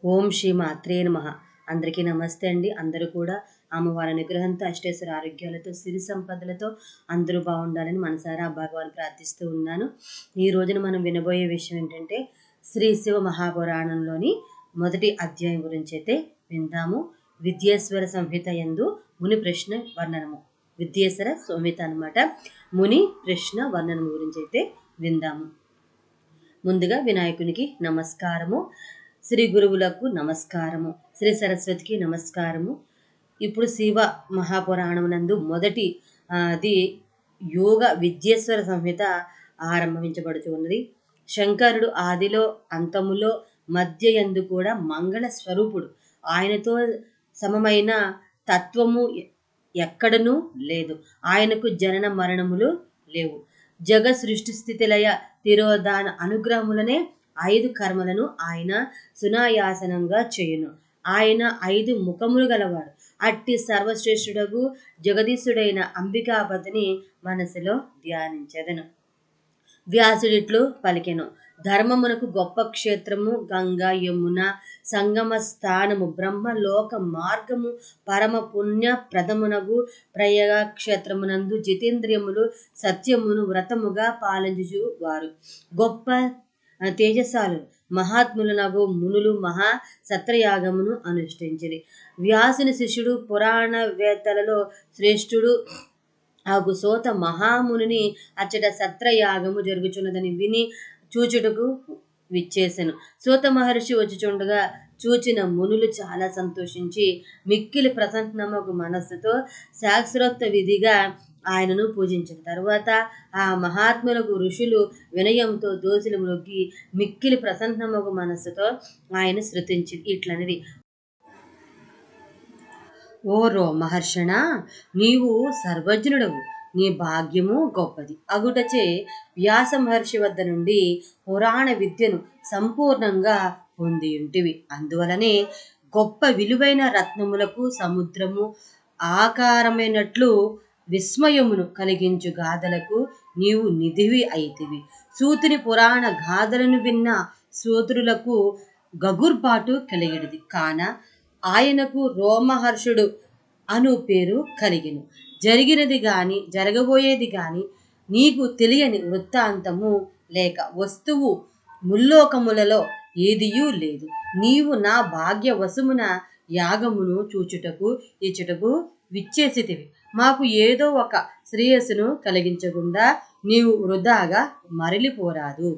ఓం శ్రీ మాత్రే నమః. అందరికీ నమస్తే అండి. అందరూ కూడా అమ్మవారి అనుగ్రహంతో అష్టేశ్వర ఆరోగ్యాలతో సిరి సంపదలతో అందరూ బాగుండాలని మనసారా భగవాన్ ప్రార్థిస్తూ ఉన్నాను. ఈ రోజున మనం వినబోయే విషయం ఏంటంటే శ్రీ శివ మహాపురాణంలోని మొదటి అధ్యాయం గురించి అయితే విందాము. విద్యేశ్వర సంహిత యందు ముని ప్రశ్న వర్ణనము. విద్యేశ్వర సంహిత అన్నమాట. ముని ప్రశ్న వర్ణనము గురించి అయితే విందాము. ముందుగా వినాయకునికి నమస్కారము, శ్రీ గురువులకు నమస్కారము, శ్రీ సరస్వతికి నమస్కారము. ఇప్పుడు శివ మహాపురాణమునందు మొదటి అది యోగ విద్యేశ్వర సంహిత ఆరంభించబడుతూ ఉన్నది. శంకరుడు ఆదిలో అంతములో మధ్య యందు కూడా మంగళ స్వరూపుడు. ఆయనతో సమమైన తత్వము ఎక్కడనూ లేదు. ఆయనకు జనన మరణములు లేవు. జగ సృష్టి స్థితి లయ తిరోధాన అనుగ్రహములనే 5 కర్మలను ఆయన సునాయాసనంగా చేయును. ఆయన 5 ముఖములు గలవాడు. అట్టి సర్వశ్రేష్ఠుడగు జగదీశుడైన అంబికాపతిని మనసులో ధ్యానించెదను. వ్యాసుడిట్లు పలికెను. ధర్మమునకు గొప్ప క్షేత్రము గంగా యమున సంగమ స్థానము, బ్రహ్మలోక మార్గము, పరమ పుణ్య ప్రథమునగు ప్రయాగ క్షేత్రమునందు జితేంద్రియములు సత్యమును వ్రతముగా పాలించు వారు గొప్ప తేజస్సాలు మహాత్ములనగు మునులు మహా సత్రయాగమును అనుష్ఠించిరి. వ్యాసుని శిష్యుడు పురాణవేత్తలలో శ్రేష్ఠుడు ఆగు సోత మహాముని అచ్చట సత్రయాగము జరుగుచున్నదని విని చూచుటకు విచ్చేసెను. సూత మహర్షి వచ్చుచుండగా చూచిన మునులు చాలా సంతోషించి మిక్కిలి ప్రసన్నమగు మనస్సుతో శాస్త్రోక్త విధిగా ఆయనను పూజించిన తర్వాత ఆ మహాత్ములకు ఋషులు వినయంతో దోషులు మ్రొక్కి మిక్కిలి ప్రసన్నమగు మనస్సుతో ఆయన స్తుతించి ఇట్లనిది. ఓ మహర్షణ, నీవు సర్వజ్ఞుడవు, నీ భాగ్యము గొప్పది అగుటచే వ్యాస మహర్షి వద్ద నుండి పురాణ విద్యను సంపూర్ణంగా పొందియుంటివి. అందువలనే గొప్ప విలువైన రత్నములకు సముద్రము ఆకారమైనట్లు విస్మయమును కలిగించు గాథలకు నీవు నిధివి అయితివి. సూతుని పురాణ గాథలను విన్న సూతులకు గగుర్పాటు కలిగినది. కాన ఆయనకు రోమహర్షుడు అను పేరు కలిగెను. జరిగినది గాని జరగబోయేది గాని నీకు తెలియని వృత్తాంతము లేక వస్తువు ముల్లోకములలో ఏదియూ లేదు. నీవు నా భాగ్య వశమున యాగమును చూచుటకు ఇచ్చుటకు విచ్చేసితివి. మాకు ఏదో ఒక శ్రేయస్సును కలిగించకుండా నీవు వృధాగా మరలిపోరాదు.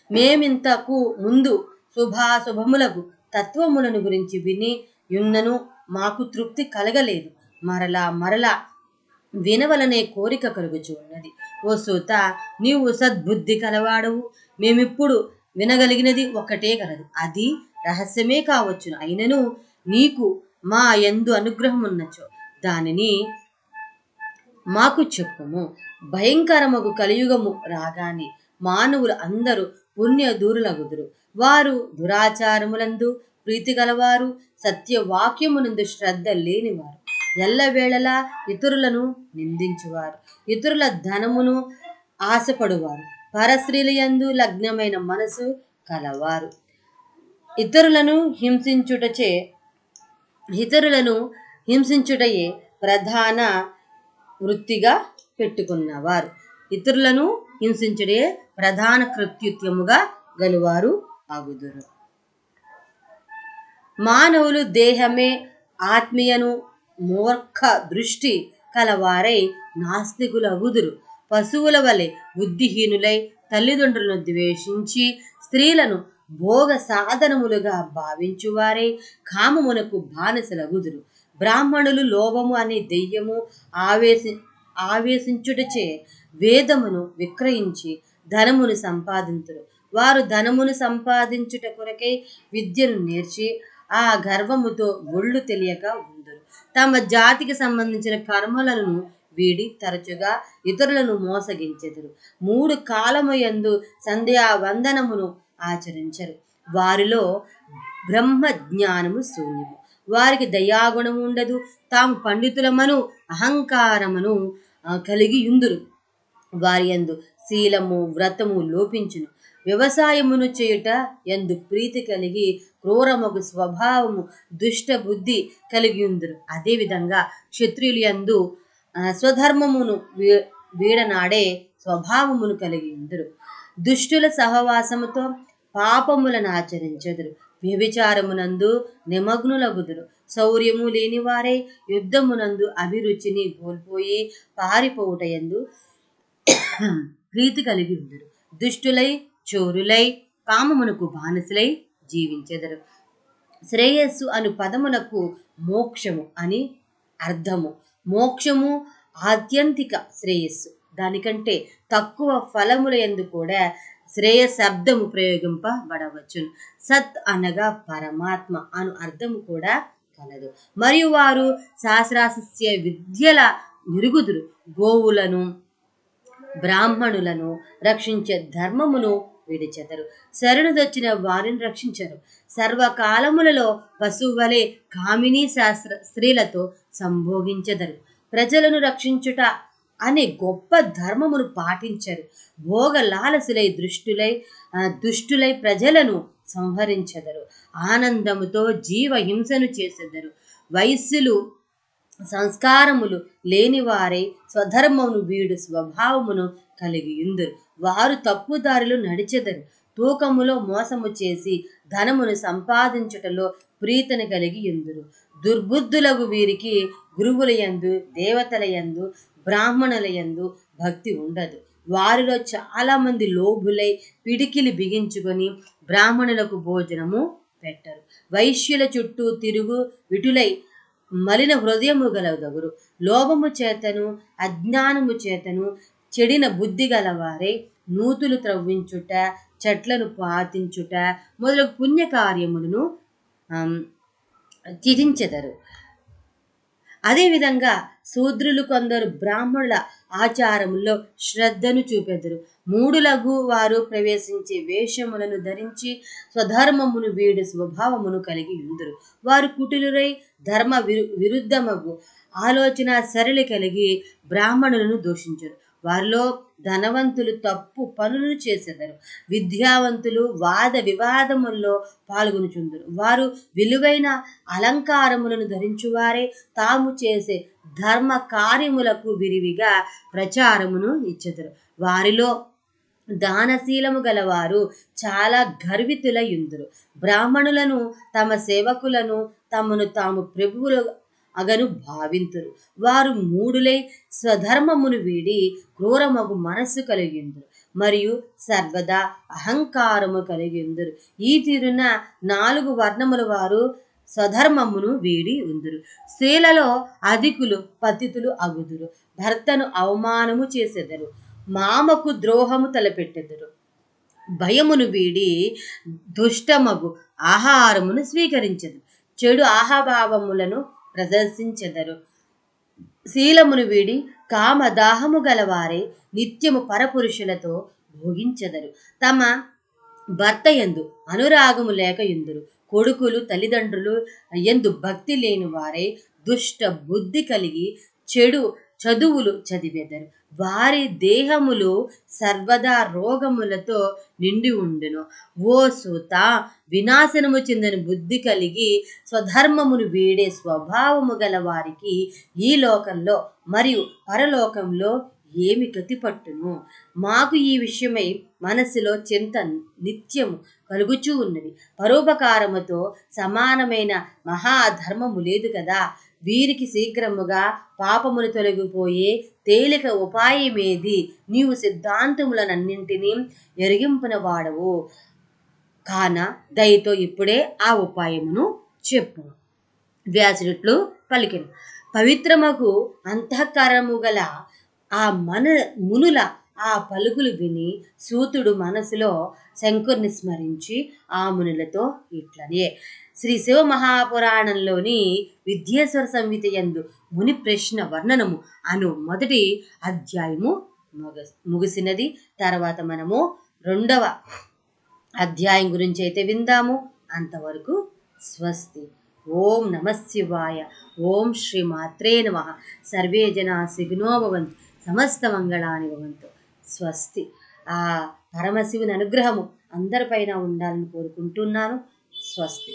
మేమింతకు ముందు శుభాశుభములకు తత్వములను గురించి విని యున్నను మాకు తృప్తి కలగలేదు. మరలా వినవలనే కోరిక కలుగుచు ఉన్నది. ఓ సూత, నీవు సద్బుద్ధి కలవాడవు. మేమిప్పుడు వినగలిగినది ఒక్కటే కలదు. అది రహస్యమే కావచ్చును. అయినను నీకు మా యందు అనుగ్రహమున్నచో దానిని మాకు చెప్పుము. భయంకరమగు కలియుగము రాగానే మానవులు అందరూ పుణ్య దూరులగుదురు. వారు దురాచారములందు ప్రీతి గలవారు, సత్యవాక్యమునందు శ్రద్ధ లేనివారు, ఎల్లవేళలా ఇతరులను నిందించువారు, ఇతరుల ధనమును ఆశపడువారు, పరస్త్రీలయందు లగ్నమైన మనసు కలవారు, ఇతరులను హింసించుటయే ప్రధాన వృత్తిగా పెట్టుకున్నవారు, ఇతరులను హింసించుడే ప్రధాన కృత్యుత్యముగా గలువారు అగుదురు. మానవులు దేహమే ఆత్మీయను మూర్ఖ దృష్టి కలవారై నాస్తికులు అగుదురు. పశువుల వలె బుద్ధిహీనులై తల్లిదండ్రులను ద్వేషించి స్త్రీలను భోగ సాధనములుగా భావించువారై కామమునకు బానిసలగుదురు. బ్రాహ్మణులు లోభము అనే దెయ్యము ఆవేశించుటచే వేదమును విక్రయించి ధనమును సంపాదింతురు. వారు ధనమును సంపాదించుట కొరకై విద్యను నేర్చి ఆ గర్వముతో ఒళ్ళు తెలియక ఉందురు. తమ జాతికి సంబంధించిన కర్మలను వీడి తరచుగా ఇతరులను మోసగించెదరు. 3 కాలముయందు సంధ్యావందనమును ఆచరించరు. వారిలో బ్రహ్మ జ్ఞానము శూన్యము. వారికి దయాగుణము ఉండదు. తాము పండితులమను అహంకారమును కలిగి యుందురు. వారి యందు శీలము వ్రతము లోపించును. వ్యవసాయమును చేయుట ఎందు ప్రీతి కలిగి క్రూరమగు స్వభావము దుష్ట బుద్ధి కలిగి ఉందరు. అదేవిధంగా క్షత్రియులు యందు స్వధర్మమును వీడనాడే స్వభావమును కలిగి ఉందరు. దుష్టుల సహవాసముతో పాపములను ఆచరించెదరు. వ్యభిచారమునందు నిమగ్నులగుదురు. శౌర్యము లేనివారే యుద్ధమునందు అభిరుచిని కోల్పోయి పారిపోవుటయందు ప్రీతి కలిగి ఉందరు. దుష్టులై చోరులై కామమునకు బానిసలై జీవించెదరు. శ్రేయస్సు అను పదమునకు మోక్షము అని అర్థము. మోక్షము ఆత్యంతిక శ్రేయస్సు. దానికంటే తక్కువ ఫలముల యందు కూడా శ్రేయశబ్దము ప్రయోగింపబడవచ్చును. సత్ అనగా పరమాత్మ అను అర్థము కూడా కలదు. మరియు వారు శాస్త్రాస్య విద్యల నిరుగుదురు. గోవులను బ్రాహ్మణులను రక్షించే ధర్మమును విడిచెదరు. శరణుదొచ్చిన వారిని రక్షించరు. సర్వకాలములలో పశువువలే కామినీ శాస్త్ర స్త్రీలతో సంభోగించెదరు. ప్రజలను రక్షించుట అనే గొప్ప ధర్మమును పాటించరు. భోగ లాలసులై దుష్టులై ప్రజలను సంహరించెదరు. ఆనందముతో జీవహింసను చేసెదరు. వైశ్యులు సంస్కారములు లేనివారై స్వధర్మమును వీడు స్వభావమును కలిగి ఉందరు. వారు తప్పుదారిలో నడిచెదరు. తూకములో మోసము చేసి ధనమును సంపాదించుటలో ప్రీతిని కలిగి ఉందరు. దుర్బుద్ధులకు వీరికి గురువుల యందు దేవతల యందు బ్రాహ్మణుల యందు భక్తి ఉండదు. వారిలో చాలా మంది లోభులై పిడికిలి బిగించుకొని బ్రాహ్మణులకు భోజనము పెట్టరు. వైశ్యుల చుట్టూ తిరుగు విటులై మలిన హృదయము గలదగురు. లోభము చేతను అజ్ఞానము చేతను చెడిన బుద్ధి గలవారే నూతులు త్రవ్వించుట, చెట్లను పాతించుట మొదలగు పుణ్యకార్యములను త్యజించెదరు. అదేవిధంగా శూద్రులు కొందరు బ్రాహ్మణుల ఆచారముల్లో శ్రద్ధను చూపెదరు. మూఢులగు వారు ప్రవేశించే వేషములను ధరించి స్వధర్మమును వీడు స్వభావమును కలిగి ఉందరు. వారు కుటిలురై ధర్మ విరుద్ధమగు ఆలోచన సరళి కలిగి బ్రాహ్మణులను దూషించరు. వారిలో ధనవంతులు తప్పు పనులను చేసెదరు. విద్యావంతులు వాద వివాదముల్లో పాల్గొనుచుందరు. వారు విలువైన అలంకారములను ధరించువారే తాము చేసే ధర్మ కార్యములకు విరివిగా ప్రచారమును ఇచ్చెదరు. వారిలో దానశీలము గలవారు చాలా గర్వితులయుందురు. బ్రాహ్మణులను తమ సేవకులను తమను తాము ప్రభువులు అగను భావింతురు. వారు మూఢులై స్వధర్మమును వీడి క్రూరమగు మనస్సు కలిగిందురు మరియు సర్వదా అహంకారము కలిగిందురు. ఈ తీరున 4 వర్ణముల వారు స్వధర్మమును వీడి ఉందురు. స్త్రీలలో అధికులు పతితులు అగుదురు. భర్తను అవమానము చేసెదరు. మామకు ద్రోహము తలపెట్టెదరు. భయమును వీడి దుష్టమగు ఆహారమును స్వీకరించెదరు. చెడు ఆహాభావములను ప్రదర్శించెదరు. శీలమును వీడి కామదాహము గలవారే నిత్యము పరపురుషులతో భోగించెదరు. తమ భర్త యందు అనురాగము లేక యుందురు. కొడుకులు తల్లిదండ్రులు యందు భక్తి లేని వారే దుష్ట బుద్ధి కలిగి చెడు చదువులు చదివెదరు. వారి దేహములు సర్వదా రోగములతో నిండి ఉండును. ఓ సూత, వినాశనము చెందిన బుద్ధి కలిగి స్వధర్మమును వీడే స్వభావము గల వారికి ఈ లోకంలో మరియు పరలోకంలో ఏమి గతి పట్టును? మాకు ఈ విషయమై మనసులో చింత నిత్యము కలుగుచూ ఉన్నది. పరోపకారముతో సమానమైన మహాధర్మము లేదు కదా. వీరికి శీఘ్రముగా పాపములు తొలగిపోయే తేలిక ఉపాయమేది? నీవు సిద్ధాంతములనన్నింటినీ ఎరిగింపున వాడవు కాన దయతో ఇప్పుడే ఆ ఉపాయమును చెప్పు. వ్యాసుడిట్లు పలికెను. పవిత్రమగు అంతఃకరము గల ఆ మునుల ఆ పలుకులు విని సూతుడు మనసులో శంకరుని స్మరించి ఆ మునులతో ఇట్లనే. శ్రీ శివ మహాపురాణంలోని విద్యేశ్వర సంహిత యందు ముని ప్రశ్న వర్ణనము అను మొదటి అధ్యాయము ముగిసినది. తర్వాత మనము 2వ అధ్యాయం గురించి అయితే విందాము. అంతవరకు స్వస్తి. ఓం నమః శివాయ. ఓం శ్రీ మాత్రే నమః. సర్వే జనా సుఖినో భవంతు. సమస్త మంగళాని భవంతు. స్వస్తి. ఆ పరమశివుని అనుగ్రహము అందరిపైన ఉండాలని కోరుకుంటున్నాను. స్వస్తి.